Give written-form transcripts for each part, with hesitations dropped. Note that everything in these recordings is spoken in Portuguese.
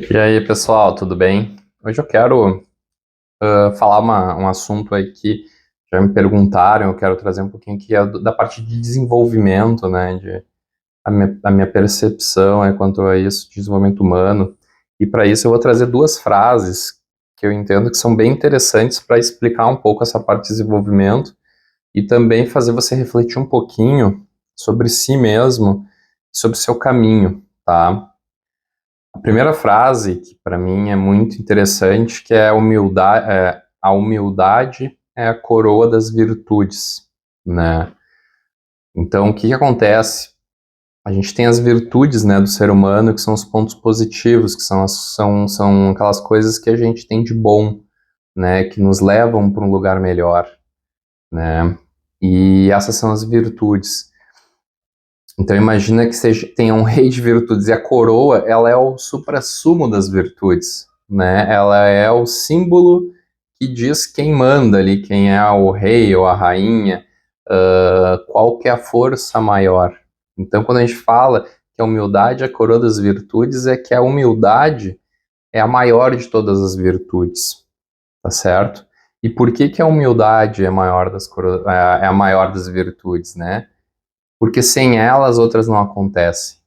E aí, pessoal, tudo bem? Hoje eu quero falar um assunto aí que já me perguntaram, eu quero trazer um pouquinho aqui da parte de desenvolvimento, né, a minha percepção quanto a isso, desenvolvimento humano. E para isso eu vou trazer duas frases que eu entendo que são bem interessantes para explicar um pouco essa parte de desenvolvimento e também fazer você refletir um pouquinho sobre si mesmo, sobre o seu caminho, tá? A primeira frase, que para mim é muito interessante, que é a humildade é a coroa das virtudes, né? Então, o que que acontece? A gente tem as virtudes, né, do ser humano, que são os pontos positivos, que são aquelas coisas que a gente tem de bom, né, que nos levam para um lugar melhor, né? E essas são as virtudes. Então imagina que tenha um rei de virtudes e a coroa, ela é o suprassumo das virtudes, né? Ela é o símbolo que diz quem manda ali, quem é o rei ou a rainha, qual que é a força maior. Então quando a gente fala que a humildade é a coroa das virtudes, é que a humildade é a maior de todas as virtudes, tá certo? E por que que a humildade é a maior das virtudes, né? Porque sem ela as outras não acontecem,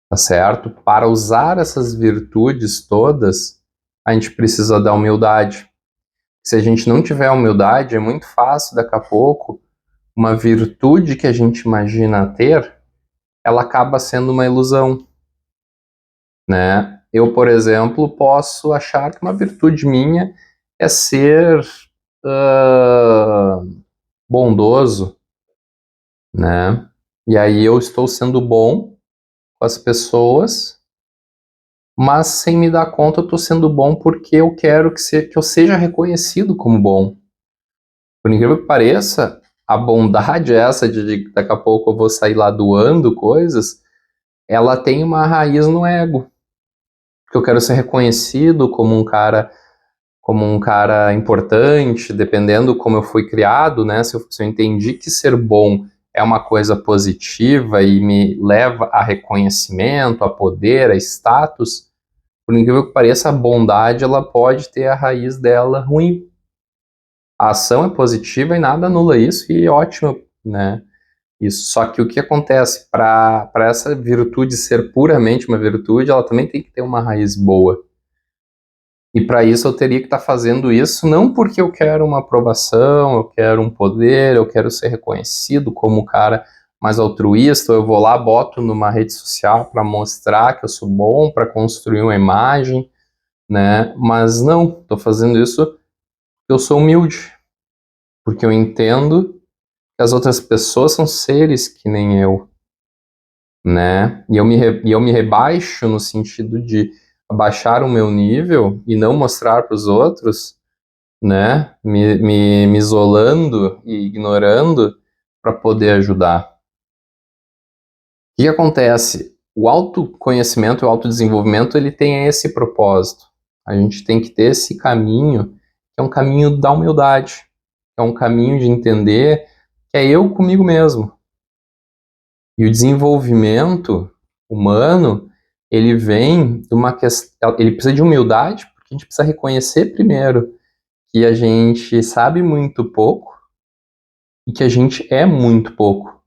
tá certo? Para usar essas virtudes todas, a gente precisa da humildade. Se a gente não tiver humildade, é muito fácil daqui a pouco uma virtude que a gente imagina ter, ela acaba sendo uma ilusão, né? Eu, por exemplo, posso achar que uma virtude minha é ser uh, bondoso, né? E aí eu estou sendo bom com as pessoas, mas sem me dar conta eu estou sendo bom porque eu quero que eu seja reconhecido como bom. Por incrível que pareça, a bondade essa de daqui a pouco eu vou sair lá doando coisas, ela tem uma raiz no ego. Porque eu quero ser reconhecido como um cara importante, dependendo como eu fui criado, né? Se eu entendi que ser bom é uma coisa positiva e me leva a reconhecimento, a poder, a status, por incrível que pareça, a bondade ela pode ter a raiz dela ruim. A ação é positiva e nada anula isso, e ótimo, né? Isso. Só que o que acontece? Para essa virtude ser puramente uma virtude, ela também tem que ter uma raiz boa. E para isso eu teria que estar fazendo isso não porque eu quero uma aprovação, eu quero um poder, eu quero ser reconhecido como um cara mais altruísta, eu vou lá, boto numa rede social para mostrar que eu sou bom, para construir uma imagem, né? Mas não, estou fazendo isso porque eu sou humilde, porque eu entendo que as outras pessoas são seres que nem eu, né? E eu me rebaixo no sentido de abaixar o meu nível e não mostrar para os outros, né? Me isolando e ignorando para poder ajudar. O que acontece? O autoconhecimento, o autodesenvolvimento, ele tem esse propósito. A gente tem que ter esse caminho, que é um caminho da humildade, é um caminho de entender que é eu comigo mesmo. E o desenvolvimento humano, ele vem de uma questão, ele precisa de humildade, porque a gente precisa reconhecer primeiro que a gente sabe muito pouco e que a gente é muito pouco.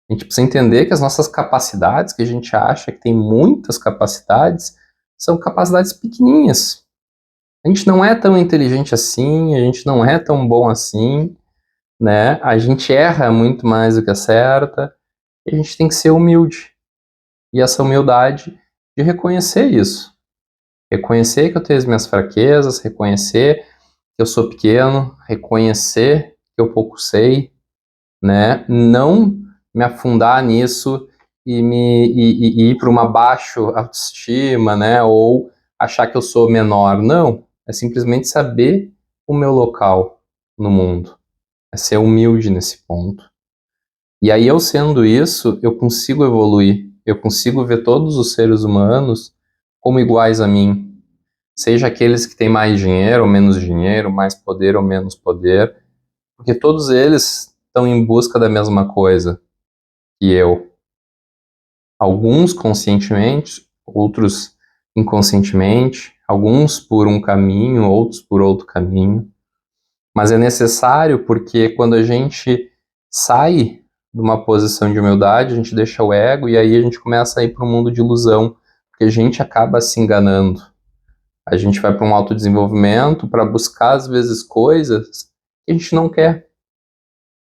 A gente precisa entender que as nossas capacidades, que a gente acha que tem muitas capacidades, são capacidades pequenininhas. A gente não é tão inteligente assim, a gente não é tão bom assim, né? A gente erra muito mais do que acerta, e a gente tem que ser humilde. E essa humildade de reconhecer isso. Reconhecer que eu tenho as minhas fraquezas, reconhecer que eu sou pequeno, reconhecer que eu pouco sei, né? Não me afundar nisso e ir para uma baixa autoestima, né? Ou achar que eu sou menor. Não, é simplesmente saber o meu local no mundo. É ser humilde nesse ponto. E aí, eu sendo isso, eu consigo evoluir. Eu consigo ver todos os seres humanos como iguais a mim. Seja aqueles que têm mais dinheiro ou menos dinheiro, mais poder ou menos poder, porque todos eles estão em busca da mesma coisa que eu. Alguns conscientemente, outros inconscientemente, alguns por um caminho, outros por outro caminho, mas é necessário porque quando a gente sai de uma posição de humildade, a gente deixa o ego e aí a gente começa a ir para um mundo de ilusão, porque a gente acaba se enganando. A gente vai para um autodesenvolvimento para buscar, às vezes, coisas que a gente não quer,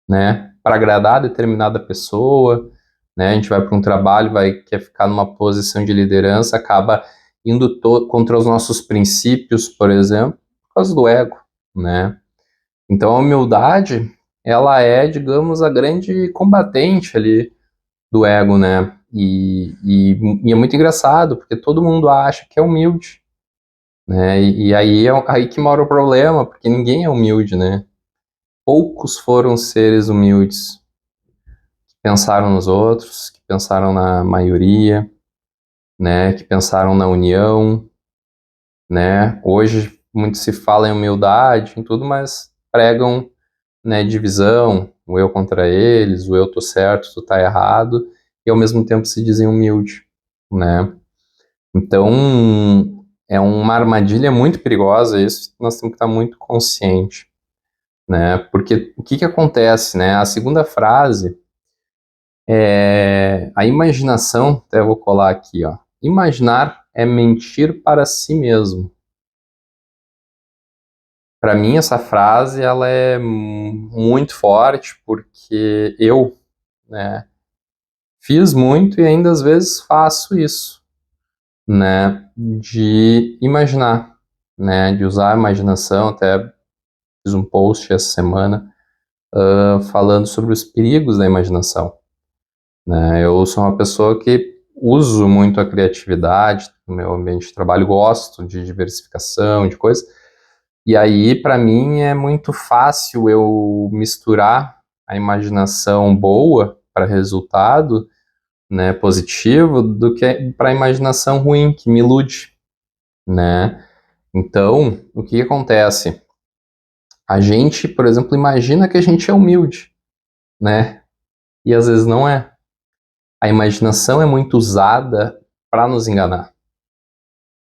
né? Para agradar determinada pessoa, né? A gente vai para um trabalho, quer ficar numa posição de liderança, acaba indo contra os nossos princípios, por exemplo, por causa do ego, né? Então a humildade, ela é, digamos, a grande combatente ali do ego, né? E é muito engraçado, porque todo mundo acha que é humilde, né? E aí aí que mora o problema, porque ninguém é humilde, né? Poucos foram seres humildes, que pensaram nos outros, que pensaram na maioria, né? Que pensaram na união, né? Hoje muito se fala em humildade, em tudo, mas pregam, né, divisão, o eu contra eles, o eu tô certo, tu tá errado, e ao mesmo tempo se dizem humilde, né? Então, é uma armadilha muito perigosa, isso nós temos que estar muito consciente, né? Porque o que que acontece, né? A segunda frase é a imaginação, até vou colar aqui, ó. Imaginar é mentir para si mesmo. Para mim, essa frase, ela é muito forte, porque eu, né, fiz muito e ainda às vezes faço isso, né, de imaginar, né, de usar a imaginação. Até fiz um post essa semana falando sobre os perigos da imaginação, né. Eu sou uma pessoa que uso muito a criatividade no meu ambiente de trabalho, gosto de diversificação, de coisas, e aí para mim é muito fácil eu misturar a imaginação boa para resultado, né, positivo, do que para a imaginação ruim, que me ilude, né? Então, o que acontece? A gente, por exemplo, imagina que a gente é humilde, né? E às vezes não é. A imaginação é muito usada para nos enganar,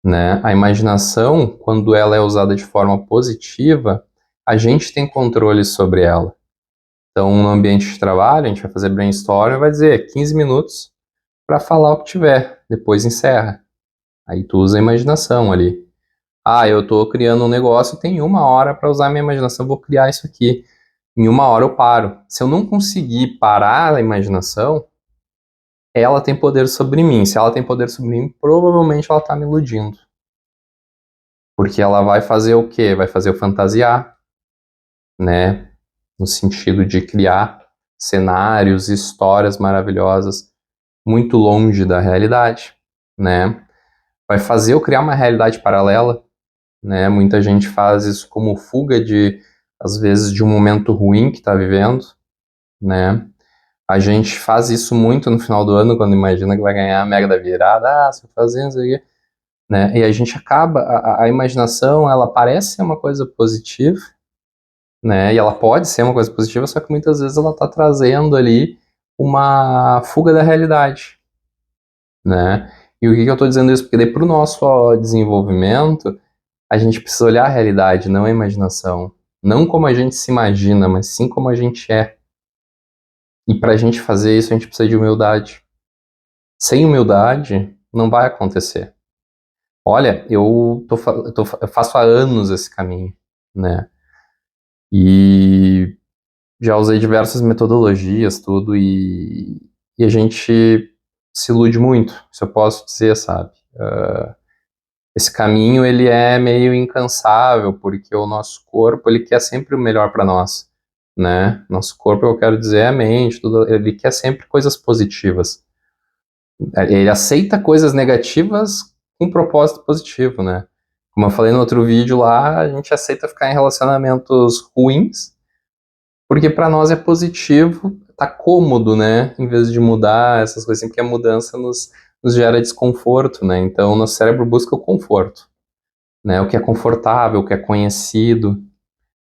né? A imaginação, quando ela é usada de forma positiva, a gente tem controle sobre ela. Então, no ambiente de trabalho, a gente vai fazer brainstorm e vai dizer 15 minutos para falar o que tiver, depois encerra. Aí tu usa a imaginação ali. Ah, eu estou criando um negócio, tem 1 hora para usar a minha imaginação, vou criar isso aqui. Em 1 hora eu paro. Se eu não conseguir parar a imaginação, ela tem poder sobre mim. Se ela tem poder sobre mim, provavelmente ela está me iludindo. Porque ela vai fazer o quê? Vai fazer eu fantasiar, né? No sentido de criar cenários, histórias maravilhosas muito longe da realidade, né? Vai fazer eu criar uma realidade paralela, né? Muita gente faz isso como fuga de, às vezes, de um momento ruim que está vivendo, né? A gente faz isso muito no final do ano, quando imagina que vai ganhar a Mega da Virada, se eu fazer isso aqui, né? E a gente acaba, a imaginação, ela parece ser uma coisa positiva, né? E ela pode ser uma coisa positiva, só que muitas vezes ela está trazendo ali uma fuga da realidade, né? E o que eu estou dizendo isso? Porque daí para o nosso desenvolvimento, a gente precisa olhar a realidade, não a imaginação. Não como a gente se imagina, mas sim como a gente é. E para a gente fazer isso, a gente precisa de humildade. Sem humildade, não vai acontecer. Olha, eu faço há anos esse caminho, né? E já usei diversas metodologias, tudo, e a gente se ilude muito, isso eu posso dizer, sabe? Esse caminho, ele é meio incansável, porque o nosso corpo, ele quer sempre o melhor para nós, né? Nosso corpo, eu quero dizer, é a mente, tudo, ele quer sempre coisas positivas. Ele aceita coisas negativas com propósito positivo, né? Como eu falei no outro vídeo lá, a gente aceita ficar em relacionamentos ruins, porque para nós é positivo, tá cômodo, né? Em vez de mudar essas coisas, assim, porque a mudança nos gera desconforto, né? Então, nosso cérebro busca o conforto, né? O que é confortável, o que é conhecido,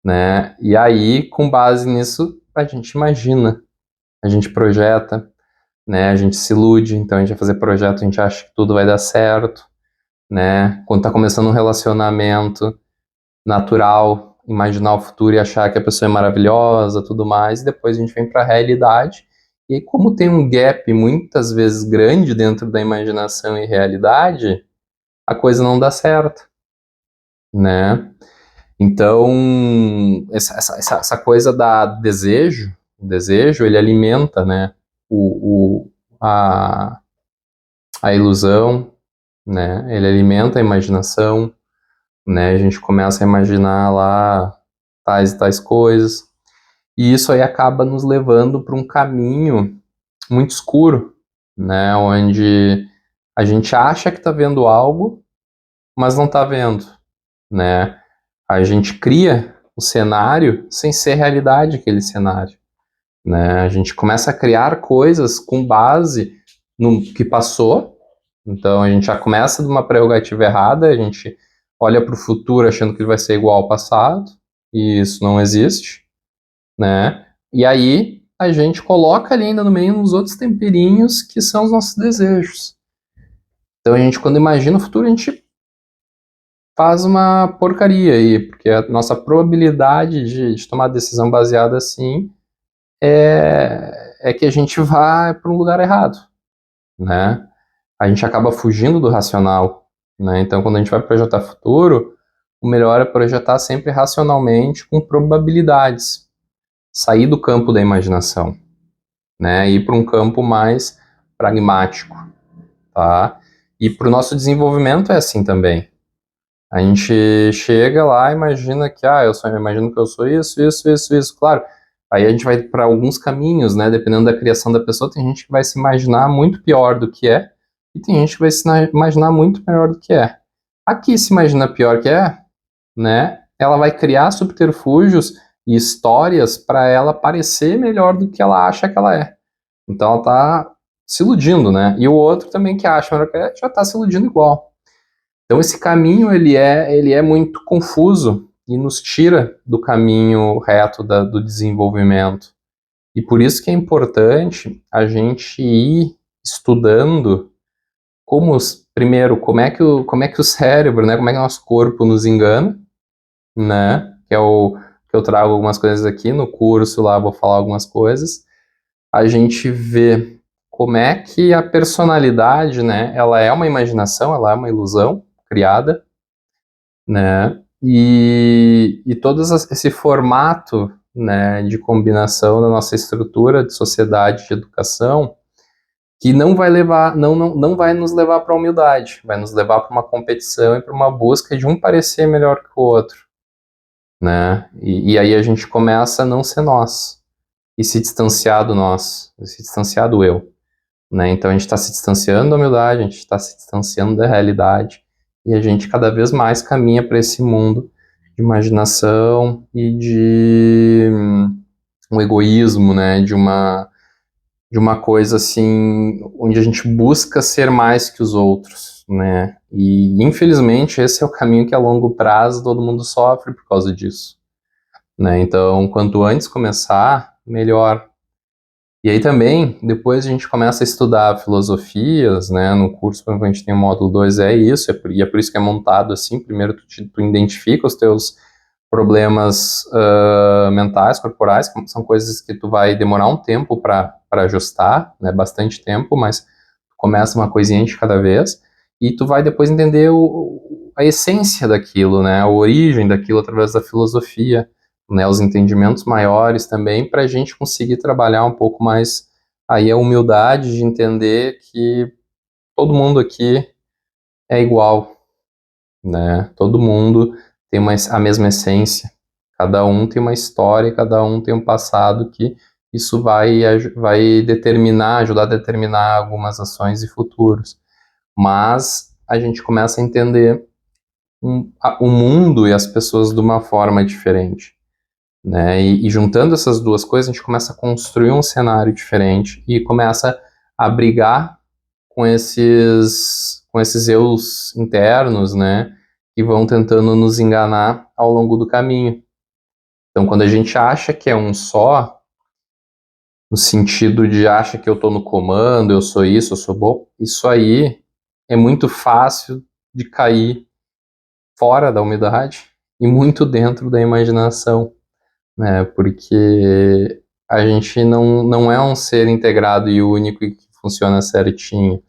né? E aí, com base nisso, a gente imagina, a gente projeta, né? A gente se ilude, então a gente vai fazer projeto, a gente acha que tudo vai dar certo, né? Quando tá começando um relacionamento natural, imaginar o futuro e achar que a pessoa é maravilhosa, tudo mais, e depois a gente vem para a realidade. E aí, como tem um gap muitas vezes grande dentro da imaginação e realidade, a coisa não dá certo, né? Então, essa coisa da desejo, o desejo, ele alimenta, né, a ilusão, né? Ele alimenta a imaginação, né? A gente começa a imaginar lá tais e tais coisas. E isso aí acaba nos levando para um caminho muito escuro, né? Onde a gente acha que está vendo algo, mas não está vendo, né? A gente cria o cenário sem ser realidade aquele cenário, né? A gente começa a criar coisas com base no que passou. Então a gente já começa de uma prerrogativa errada, a gente olha para o futuro achando que vai ser igual ao passado, e isso não existe, né? E aí a gente coloca ali ainda no meio uns outros temperinhos que são os nossos desejos. Então a gente, quando imagina o futuro, a gente faz uma porcaria aí, porque a nossa probabilidade de tomar decisão baseada assim é que a gente vá para um lugar errado, né? A gente acaba fugindo do racional, né? Então quando a gente vai projetar futuro, o melhor é projetar sempre racionalmente com probabilidades, sair do campo da imaginação, né? Ir para um campo mais pragmático, tá? E para o nosso desenvolvimento é assim também. A gente chega lá, imagina que, eu imagino que eu sou isso. Claro, aí a gente vai para alguns caminhos, né? Dependendo da criação da pessoa, tem gente que vai se imaginar muito pior do que é, e tem gente que vai se imaginar muito melhor do que é. A que se imagina pior que é, né? Ela vai criar subterfúgios e histórias para ela parecer melhor do que ela acha que ela é. Então ela tá se iludindo, né? E o outro também que acha melhor que ela já tá se iludindo igual. Então esse caminho ele é muito confuso e nos tira do caminho reto do desenvolvimento. E por isso que é importante a gente ir estudando primeiro, como é que o cérebro, né, como é que o nosso corpo nos engana, né, que eu trago algumas coisas aqui no curso lá, vou falar algumas coisas. A gente vê como é que a personalidade, né, ela é uma imaginação, ela é uma ilusão criada, né? E todo esse formato, né, de combinação da nossa estrutura de sociedade, de educação, que não vai levar, não vai nos levar para a humildade, vai nos levar para uma competição e para uma busca de um parecer melhor que o outro, né? E aí a gente começa a não ser nós e se distanciar do nós, se distanciar do eu, né? Então a gente está se distanciando da humildade, a gente está se distanciando da realidade e a gente cada vez mais caminha para esse mundo de imaginação e de um egoísmo, né? De uma coisa assim, onde a gente busca ser mais que os outros, né? E infelizmente esse é o caminho que a longo prazo todo mundo sofre por causa disso, né? Então, quanto antes começar, melhor. E aí também, depois a gente começa a estudar filosofias, né, no curso, por exemplo, a gente tem o módulo 2, é isso, e é por isso que é montado assim, primeiro tu identifica os teus problemas mentais, corporais, que são coisas que tu vai demorar um tempo para ajustar, né, bastante tempo, mas tu começa uma coisinha de cada vez, e tu vai depois entender a essência daquilo, né, a origem daquilo através da filosofia, né, os entendimentos maiores também, para a gente conseguir trabalhar um pouco mais aí a humildade de entender que todo mundo aqui é igual, né? Todo mundo tem a mesma essência, cada um tem uma história, cada um tem um passado que isso vai determinar, ajudar a determinar algumas ações e futuros. Mas a gente começa a entender o mundo e as pessoas de uma forma diferente, né? E juntando essas duas coisas, a gente começa a construir um cenário diferente e começa a brigar com esses eus internos, né? Que vão tentando nos enganar ao longo do caminho. Então, quando a gente acha que é um só, no sentido de acha que eu estou no comando, eu sou isso, eu sou bom, isso aí é muito fácil de cair fora da umidade e muito dentro da imaginação, né? Porque a gente não é um ser integrado e único e que funciona certinho.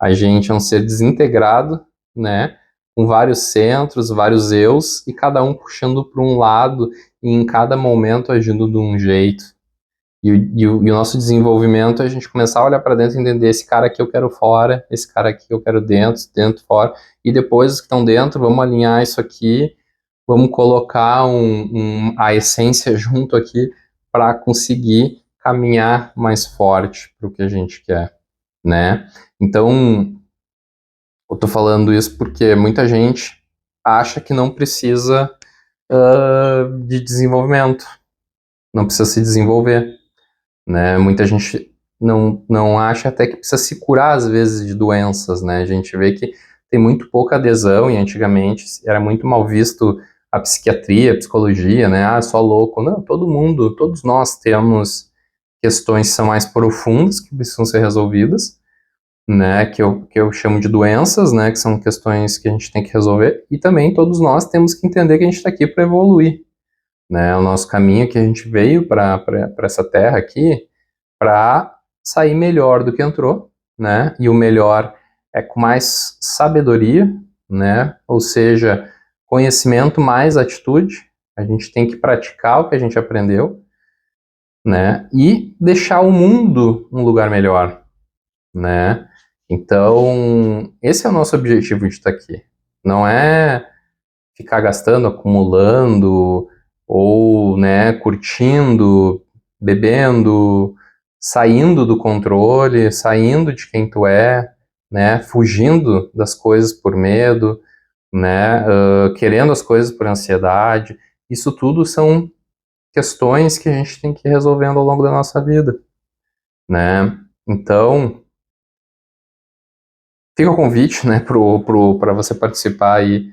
A gente é um ser desintegrado, né? Com vários centros, vários eus, e cada um puxando para um lado e em cada momento agindo de um jeito. E o nosso desenvolvimento é a gente começar a olhar para dentro e entender esse cara aqui eu quero fora, esse cara aqui eu quero dentro, dentro, fora. E depois os que estão dentro, vamos alinhar isso aqui, vamos colocar a essência junto aqui para conseguir caminhar mais forte para o que a gente quer, né? Então, eu tô falando isso porque muita gente acha que não precisa de desenvolvimento, não precisa se desenvolver, né? Muita gente não acha até que precisa se curar às vezes de doenças, né? A gente vê que tem muito pouca adesão e antigamente era muito mal visto a psiquiatria, a psicologia, né? Ah, só louco. Não, todo mundo, todos nós temos questões que são mais profundas que precisam ser resolvidas, né, que eu chamo de doenças, né, que são questões que a gente tem que resolver, e também todos nós temos que entender que a gente está aqui para evoluir, né, o nosso caminho que a gente veio para essa terra aqui, para sair melhor do que entrou, né, e o melhor é com mais sabedoria, né, ou seja, conhecimento mais atitude, a gente tem que praticar o que a gente aprendeu, né, e deixar o mundo um lugar melhor, né? Então, esse é o nosso objetivo de estar aqui. Não é ficar gastando, acumulando, ou, né, curtindo, bebendo, saindo do controle, saindo de quem tu é, né, fugindo das coisas por medo, né, querendo as coisas por ansiedade. Isso tudo são questões que a gente tem que ir resolvendo ao longo da nossa vida, né? Então, fica o convite, né, para você participar aí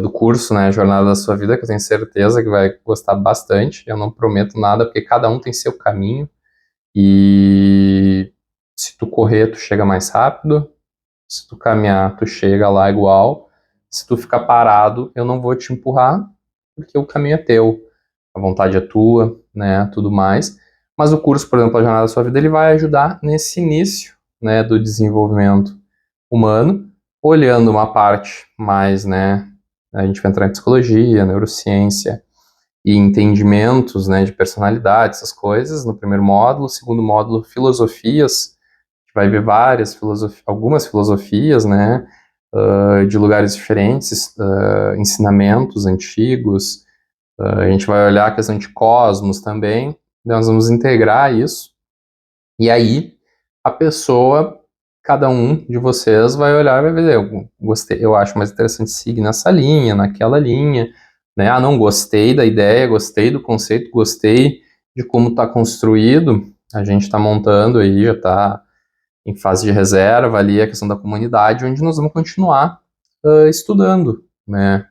do curso, né, Jornada da Sua Vida, que eu tenho certeza que vai gostar bastante. Eu não prometo nada, porque cada um tem seu caminho, e se tu correr, tu chega mais rápido, se tu caminhar, tu chega lá igual, se tu ficar parado, eu não vou te empurrar, porque o caminho é teu, a vontade é tua, né, tudo mais. Mas o curso, por exemplo, a Jornada da Sua Vida, ele vai ajudar nesse início, né, do desenvolvimento humano, olhando uma parte mais, né, a gente vai entrar em psicologia, neurociência e entendimentos, né, de personalidade, essas coisas, no primeiro módulo. Segundo módulo, filosofias, a gente vai ver algumas filosofias, né, de lugares diferentes, ensinamentos antigos. A gente vai olhar a questão de cosmos também, nós vamos integrar isso, e aí a pessoa, cada um de vocês vai olhar e vai ver, eu gostei, eu acho mais interessante seguir nessa linha, naquela linha, né? Ah, não gostei da ideia, gostei do conceito, gostei de como está construído, a gente está montando aí, já está em fase de reserva ali a questão da comunidade, onde nós vamos continuar estudando, né?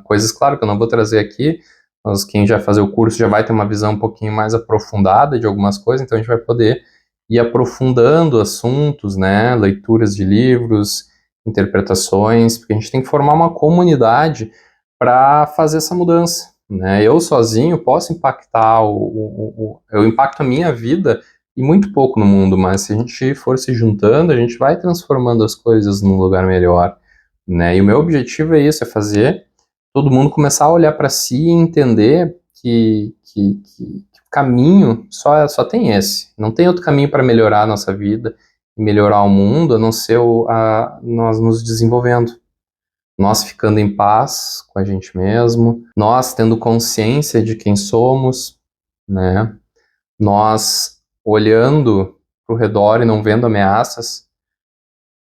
Coisas, claro, que eu não vou trazer aqui, mas quem já fazer o curso já vai ter uma visão um pouquinho mais aprofundada de algumas coisas, então a gente vai poder ir aprofundando assuntos, né? Leituras de livros, interpretações, porque a gente tem que formar uma comunidade para fazer essa mudança, né? Eu sozinho posso impactar, eu impacto a minha vida e muito pouco no mundo, mas se a gente for se juntando, a gente vai transformando as coisas num lugar melhor, né? E o meu objetivo é isso, é fazer todo mundo começar a olhar para si e entender que o caminho só tem esse. Não tem outro caminho para melhorar a nossa vida e melhorar o mundo, a não ser nós nos desenvolvendo. Nós ficando em paz com a gente mesmo, nós tendo consciência de quem somos, né? Nós olhando para o redor e não vendo ameaças,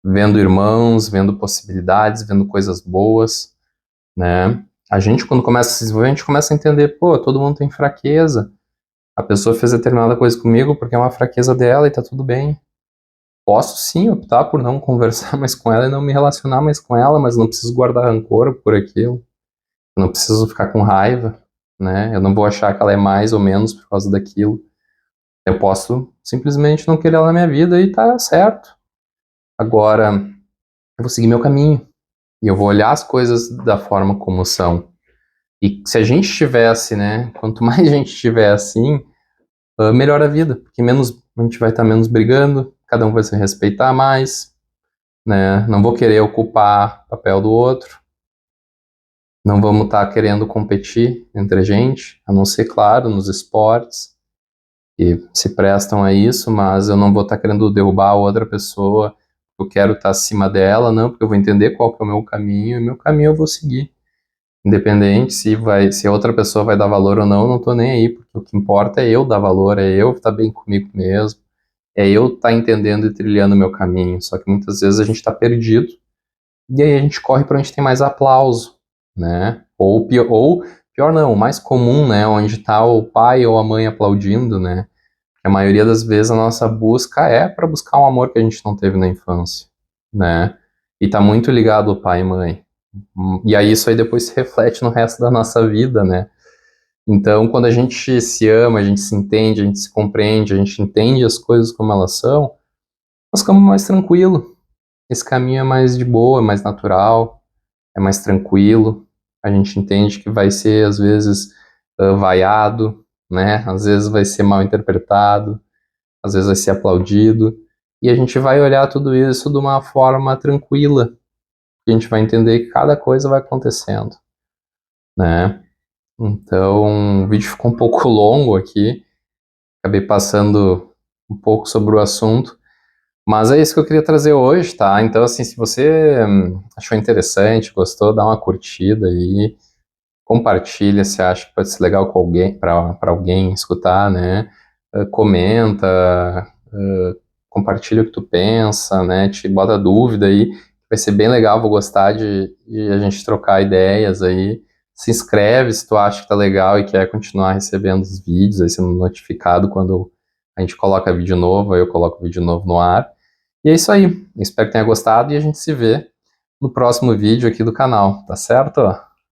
vendo irmãos, vendo possibilidades, vendo coisas boas, né? A gente, quando começa a se desenvolver, a gente começa a entender, pô, todo mundo tem fraqueza. A pessoa fez determinada coisa comigo porque é uma fraqueza dela e tá tudo bem. Posso sim optar por não conversar mais com ela e não me relacionar mais com ela, mas não preciso guardar rancor por aquilo. Eu não preciso ficar com raiva, né? Eu não vou achar que ela é mais ou menos por causa daquilo. Eu posso simplesmente não querer ela na minha vida e tá certo. Agora, eu vou seguir meu caminho, E eu vou olhar as coisas da forma como são. E se a gente tivesse, né, quanto mais gente tiver assim, melhor a vida, porque menos a gente vai estar menos brigando, cada um vai se respeitar mais, né? Não vou querer ocupar o papel do outro, não vamos estar querendo competir entre a gente, a não ser, claro, nos esportes, que se prestam a isso, mas eu não vou estar querendo derrubar a outra pessoa, eu quero estar acima dela, não, porque eu vou entender qual que é o meu caminho, e meu caminho eu vou seguir. Independente se a outra pessoa vai dar valor ou não, eu não tô nem aí, porque o que importa é eu dar valor, é eu estar bem comigo mesmo, é eu estar entendendo e trilhando o meu caminho. Só que muitas vezes a gente está perdido, e aí a gente corre para onde tem mais aplauso, né? Ou pior não, o mais comum, né? Onde está o pai ou a mãe aplaudindo, né? A maioria das vezes a nossa busca é para buscar um amor que a gente não teve na infância, né? E tá muito ligado ao pai e mãe. E aí isso aí depois se reflete no resto da nossa vida, né? Então, quando a gente se ama, a gente se entende, a gente se compreende, a gente entende as coisas como elas são, nós ficamos mais tranquilo. Esse caminho é mais de boa, é mais natural, é mais tranquilo. A gente entende que vai ser, às vezes, vaiado, né? Às vezes vai ser mal interpretado, às vezes vai ser aplaudido. E a gente vai olhar tudo isso de uma forma tranquila. A gente vai entender que cada coisa vai acontecendo, né? Então, o vídeo ficou um pouco longo aqui, acabei passando um pouco sobre o assunto, mas é isso que eu queria trazer hoje, tá? Então, assim, se você achou interessante, gostou, dá uma curtida aí, compartilha se acha que pode ser legal com alguém, para alguém escutar, né? Comenta, compartilha o que tu pensa, né? Te bota dúvida aí, vai ser bem legal, vou gostar de a gente trocar ideias aí. Se inscreve se tu acha que tá legal e quer continuar recebendo os vídeos, aí sendo notificado quando a gente coloca vídeo novo, aí eu coloco vídeo novo no ar. E é isso aí, espero que tenha gostado e a gente se vê no próximo vídeo aqui do canal, tá certo?